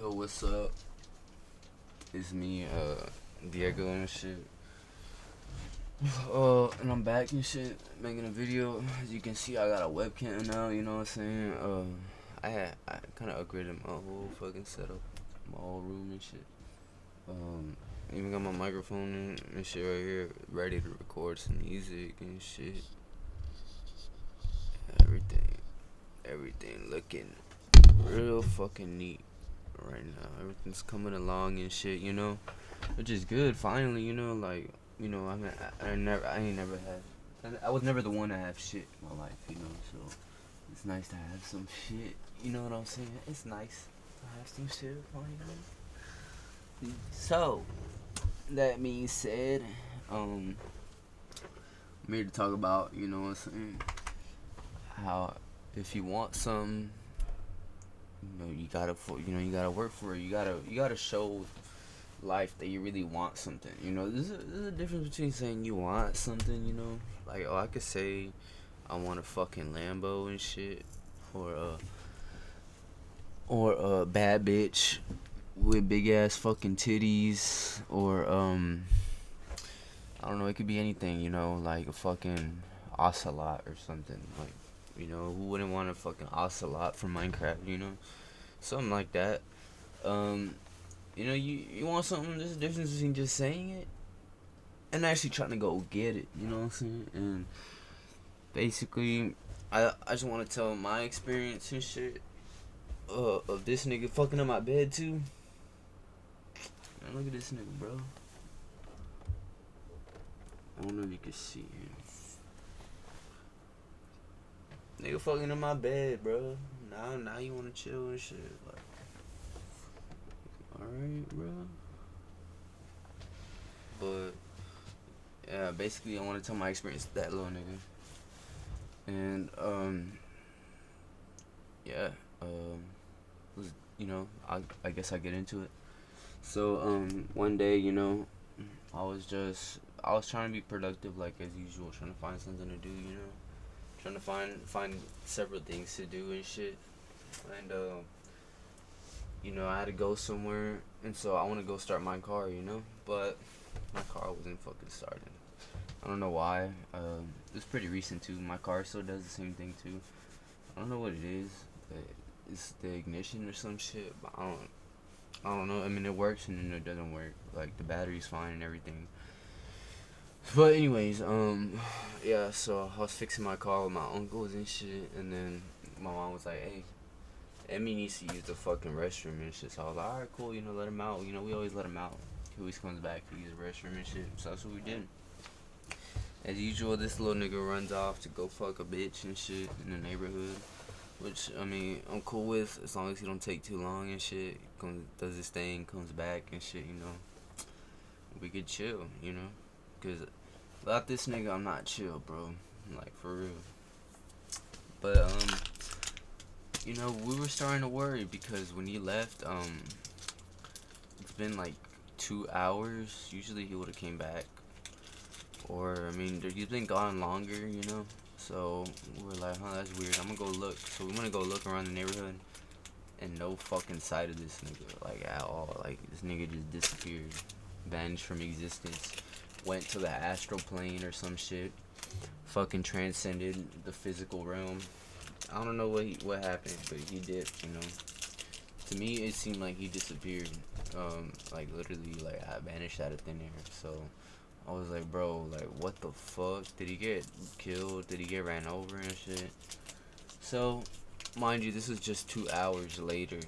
Yo, what's up? It's me, Diego and shit. And I'm back and shit, making a video. As you can see, I got a webcam now. You know what I'm saying? I kind of upgraded my whole fucking setup, my whole room and shit. Even got my microphone and shit right here, ready to record some music and shit. Everything looking real fucking neat right now. Everything's coming along and shit, which is good. Finally, like, I mean, I ain't never had. I was never the one to have shit in my life, So it's nice to have some shit. You know what I'm saying? It's nice to have some shit finally. So that being said, I'm here to talk about, you know what I'm saying, how if you want something, you gotta work for it. You gotta show life that you really want something. There's a difference between saying you want something. Like, I could say I want a fucking Lambo and shit, or a bad bitch with big ass fucking titties, or I don't know. It could be anything. Like a fucking ocelot or something. Like, who wouldn't want a fucking ocelot from Minecraft? Something like that. Um, you want something. There's a difference between just saying it and actually trying to go get it. You know what I'm saying? And basically, I just want to tell my experience and shit. Of this nigga fucking up my bed too. Man, look at this nigga, bro. I don't know if you can see him. Nigga fucking in my bed, bro. Now you wanna chill and shit. Like, alright, bro. But yeah, basically, I want to tell my experience with that little nigga. And yeah, was, I guess I get into it. So one day, I was trying to be productive, like as usual, trying to find something to do, trying to find several things to do and shit. And I had to go somewhere, and so I want to go start my car, but my car wasn't fucking starting. I don't know why. It's pretty recent too. My car still does the same thing too. I don't know what it is. But it's the ignition or some shit. But I don't know. I mean, it works and then it doesn't work. Like, the battery's fine and everything. But anyways, yeah. So I was fixing my car with my uncles and shit, and then my mom was like, "Hey, Emmy needs to use the fucking restroom and shit." So I was like, "Alright, cool. Let him out. We always let him out. He always comes back to use the restroom and shit." So that's what we did. As usual, this little nigga runs off to go fuck a bitch and shit in the neighborhood. Which, I mean, I'm cool with as long as he don't take too long and shit. Does his thing, comes back and shit, We could chill, Because without this nigga, I'm not chill, bro. Like, for real. But, we were starting to worry because when he left, it's been like 2 hours. Usually he would have came back. Or, I mean, he's been gone longer, So we were like, that's weird. I'm gonna go look. So we gonna go look around the neighborhood, and no fucking sight of this nigga, like, at all. Like, this nigga just disappeared, vanished from existence, went to the astral plane or some shit, fucking transcended the physical realm. I don't know what happened, but he did, To me, it seemed like he disappeared. Like, literally, like, I vanished out of thin air. So I was like, bro, like, what the fuck? Did he get killed? Did he get ran over and shit? So, mind you, this is just 2 hours later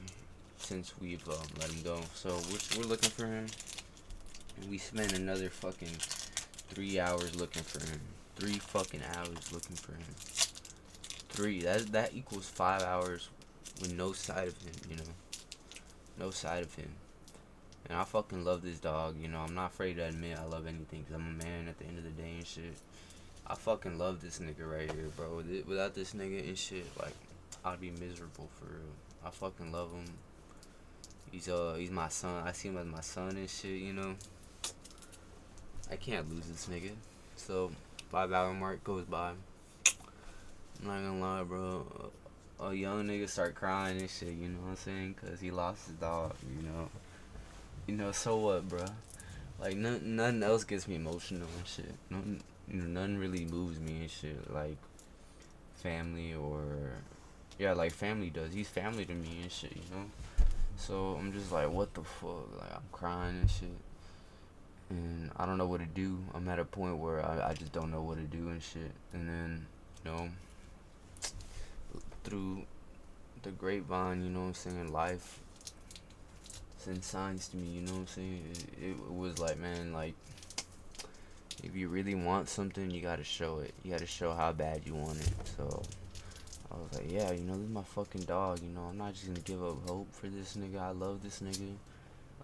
since we've let him go. So we're looking for him. And we spent another fucking 3 hours looking for him. 3 fucking hours looking for him. That equals 5 hours with no sight of him, No sight of him. And I fucking love this dog, I'm not afraid to admit I love anything, because I'm a man at the end of the day and shit. I fucking love this nigga right here, bro. Without this nigga and shit, like, I'd be miserable for real. I fucking love him. He's my son. I see him as my son and shit, I can't lose this nigga. So, 5 hour mark goes by. I'm not gonna lie, bro. a young nigga start crying and shit, you know what I'm saying? Cause he lost his dog, you know. You know, so what, bro? Like nothing else gets me emotional and shit. Nothing, you know, nothing really moves me and shit. Like family or yeah, like family does. He's family to me and shit, you know. So I'm just like, what the fuck? Like I'm crying and shit, and I don't know what to do. I'm at a point where I just don't know what to do and shit. And then, you know, through the grapevine, you know what I'm saying, life sent signs to me, you know what I'm saying? It was like, man, like, if you really want something, you gotta show it. You gotta show how bad you want it. So, I was like, yeah, you know, this is my fucking dog, you know, I'm not just gonna give up hope for this nigga. I love this nigga.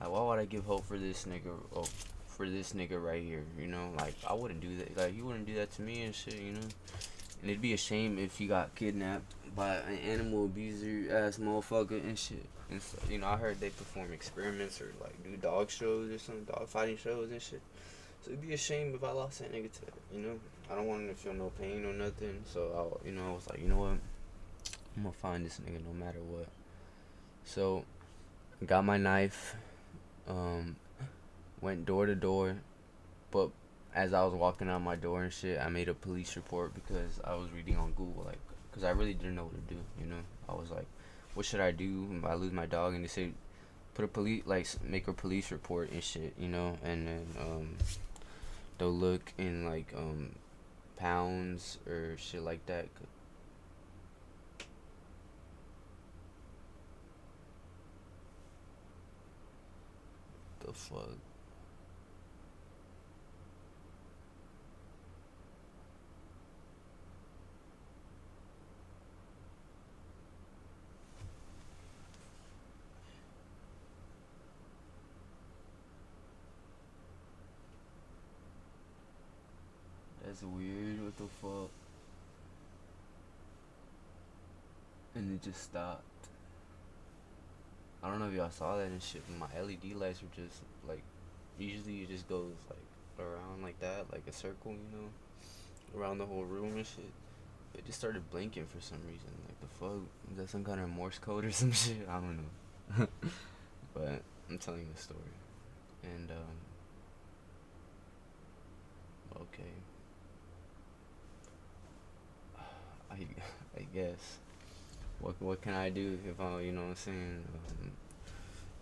Like, why would I give hope for this nigga? Oh, for this nigga right here, you know? Like, I wouldn't do that. Like, he wouldn't do that to me and shit, you know? And it'd be a shame if he got kidnapped by an animal abuser ass motherfucker and shit. And so, you know, I heard they perform experiments or like do dog shows or some dog fighting shows and shit. So it'd be a shame if I lost that nigga to that, you know? I don't want him to feel no pain or nothing. So I was like, you know what? I'm gonna find this nigga no matter what. So got my knife, um, went door to door, but as I was walking out my door and shit, I made a police report because I was reading on Google, like, because I really didn't know what to do, you know? I was like, what should I do if I lose my dog? And they say, put a police, like, make a police report and shit, you know? And then, they'll look in, like, pounds or shit like that. The fuck? That's weird, what the fuck? And it just stopped. I don't know if y'all saw that and shit, but my LED lights were just like, usually it just goes like around like that, like a circle, you know, around the whole room and shit. It just started blinking for some reason. Like the fuck, is that some kind of Morse code or some shit? I don't know. But I'm telling you the story, and okay, I I guess what can I do if I, you know what I'm saying?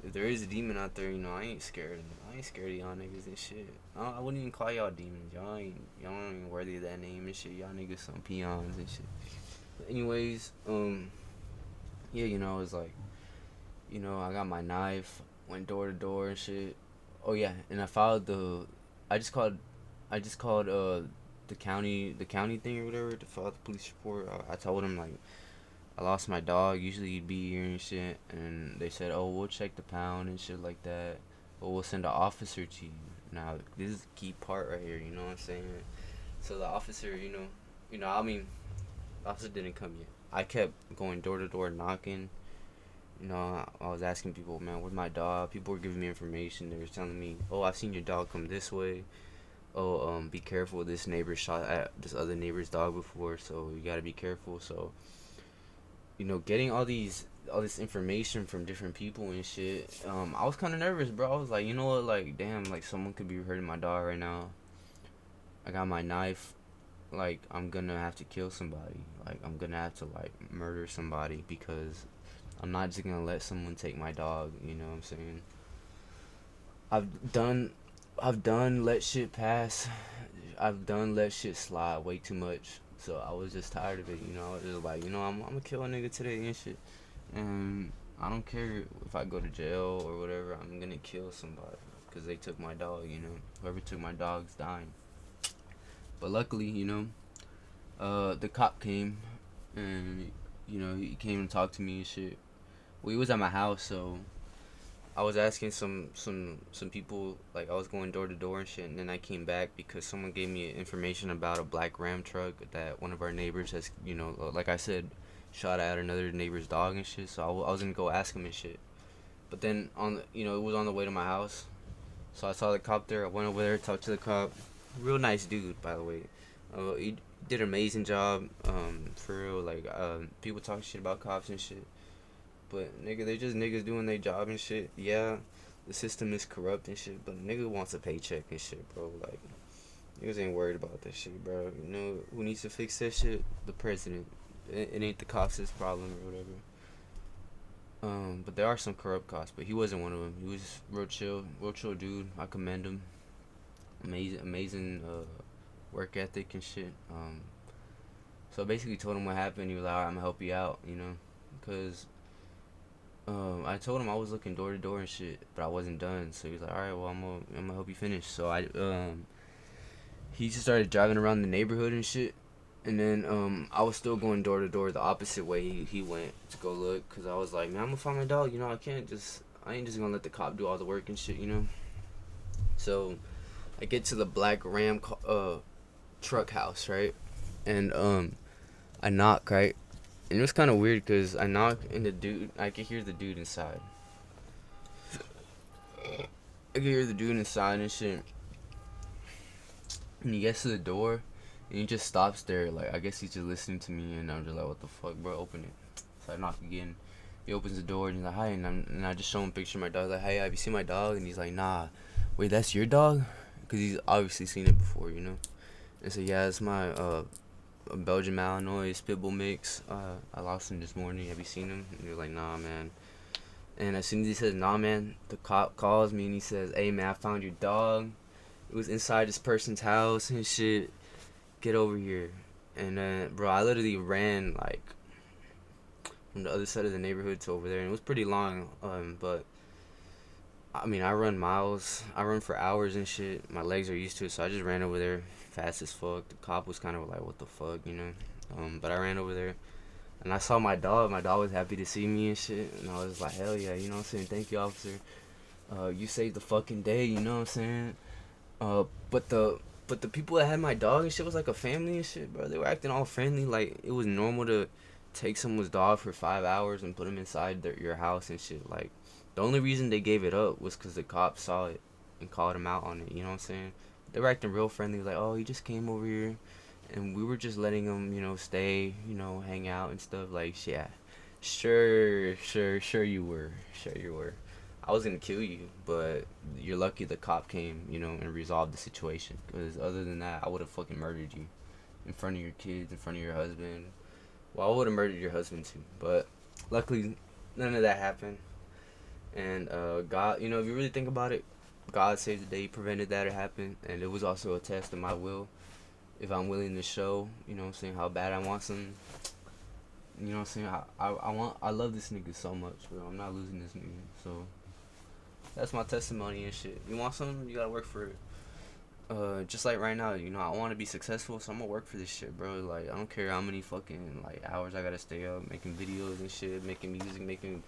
If there is a demon out there, you know, I ain't scared. I ain't scared of y'all niggas and shit. I wouldn't even call y'all demons. Y'all ain't even worthy of that name and shit. Y'all niggas some peons and shit. But anyways, yeah, you know, it was like, you know, I got my knife, went door to door and shit. Oh yeah, and I filed the, I just called, I just called the county thing or whatever to file the police report. I told them like I lost my dog. Usually you'd be here and shit, and they said, oh, we'll check the pound and shit like that, but we'll send an officer to you. Now this is the key part right here. You know what I'm saying? So the officer, I mean, the officer didn't come yet. I kept going door to door knocking. You know, I was asking people, man, where's my dog? People were giving me information. They were telling me, oh, I've seen your dog come this way. Oh, be careful. This neighbor shot at this other neighbor's dog before, so you gotta be careful. So, you know, getting all this information from different people and shit, I was kind of nervous, bro. I was like, you know what, like, damn, like someone could be hurting my dog right now. I got my knife. Like, I'm gonna have to kill somebody. Like, I'm gonna have to like murder somebody because I'm not just gonna let someone take my dog. You know what I'm saying? I've done, I've done let shit pass. I've done let shit slide way too much. So I was just tired of it. You know, I was just like, you know, I'm gonna kill a nigga today and shit. And I don't care if I go to jail or whatever. I'm gonna kill somebody because they took my dog. You know, whoever took my dog's dying. But luckily, you know, the cop came and you know he came and talked to me and shit. Well, he was at my house, so I was asking some people, like I was going door to door and shit, and then I came back because someone gave me information about a black Ram truck that one of our neighbors has, you know, like I said, shot at another neighbor's dog and shit. So I was gonna go ask him and shit. But then you know, it was on the way to my house, so I saw the cop there. I went over there, talked to the cop. Real nice dude, by the way. did an amazing job. For real, like people talk shit about cops and shit, but nigga, they just niggas doing their job and shit. Yeah, the system is corrupt and shit, but nigga wants a paycheck and shit, bro. Like niggas ain't worried about that shit, bro. You know who needs to fix that shit? The president. It ain't the cops' problem or whatever. But there are some corrupt cops, but he wasn't one of them. He was real chill dude. I commend him. Amazing work ethic and shit. So I basically told him what happened. He was like, "Alright, I'm gonna help you out," you know, cause I told him I was looking door to door and shit, but I wasn't done. So he was like, "Alright, well I'm gonna help you finish." So he just started driving around the neighborhood and shit. And then I was still going door to door the opposite way he went to go look, cause I was like, man, I'm gonna find my dog. You know, I ain't just gonna let the cop do all the work and shit. You know. So I get to the black Ram truck house, right? And I knock, right? And it was kind of weird, cause I knock and I could hear the dude inside. I could hear the dude inside and shit. And he gets to the door, and he just stops there. Like, I guess he's just listening to me, and I'm just like, what the fuck, bro? Open it. So I knock again. He opens the door, and he's like, hi. And I just show him a picture of my dog. Like, hey, have you seen my dog? And he's like, nah. Wait, that's your dog? Because he's obviously seen it before, you know? And so, yeah, it's my Belgian Malinois Pitbull mix. I lost him this morning. Have you seen him? And he was like, nah, man. And as soon as he says, nah, man, the cop calls me, and he says, hey, man, I found your dog. It was inside this person's house and shit. Get over here. And bro, I literally ran like from the other side of the neighborhood to over there, and it was pretty long. But I mean, I run miles. I run for hours and shit. My legs are used to it, so I just ran over there fast as fuck. The cop was kind of like, "What the fuck," you know. But I ran over there, and I saw my dog. My dog was happy to see me and shit, and I was like, "Hell yeah," you know what I'm saying? Thank you, officer. You saved the fucking day, you know what I'm saying? Uh, but the people that had my dog and shit was like a family and shit, bro. They were acting all friendly, like it was normal to take someone's dog for 5 hours and put him inside your house and shit. Like the only reason they gave it up was because the cops saw it and called him out on it. You know what I'm saying? They were acting real friendly, like, oh, he just came over here, and we were just letting him, you know, stay, you know, hang out and stuff. Like, yeah, sure you were, sure you were. I was gonna kill you, but you're lucky the cop came, you know, and resolved the situation. Because other than that, I would have fucking murdered you in front of your kids, in front of your husband. Well, I would have murdered your husband too, but luckily none of that happened. And God, you know, if you really think about it, God saved the day. He prevented that to happen, and it was also a test of my will. If I'm willing to show, you know, what I'm saying, how bad I want some. You know what I'm saying? I love this nigga so much, bro. I'm not losing this nigga. So that's my testimony and shit. You want something? You gotta work for it. Just like right now, you know, I want to be successful, so I'm gonna work for this shit, bro. Like, I don't care how many fucking like hours I gotta stay up making videos and shit, making music, making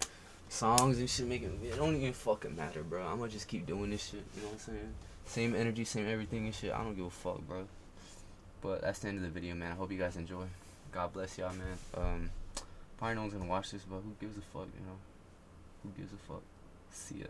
songs and shit, making it don't even fucking matter, bro. I'm gonna just keep doing this shit. You know what I'm saying? Same energy, same everything and shit. I don't give a fuck, bro. But that's the end of the video, man. I hope you guys enjoy. God bless y'all, man. Probably no one's gonna watch this, but who gives a fuck, you know? Who gives a fuck? See ya.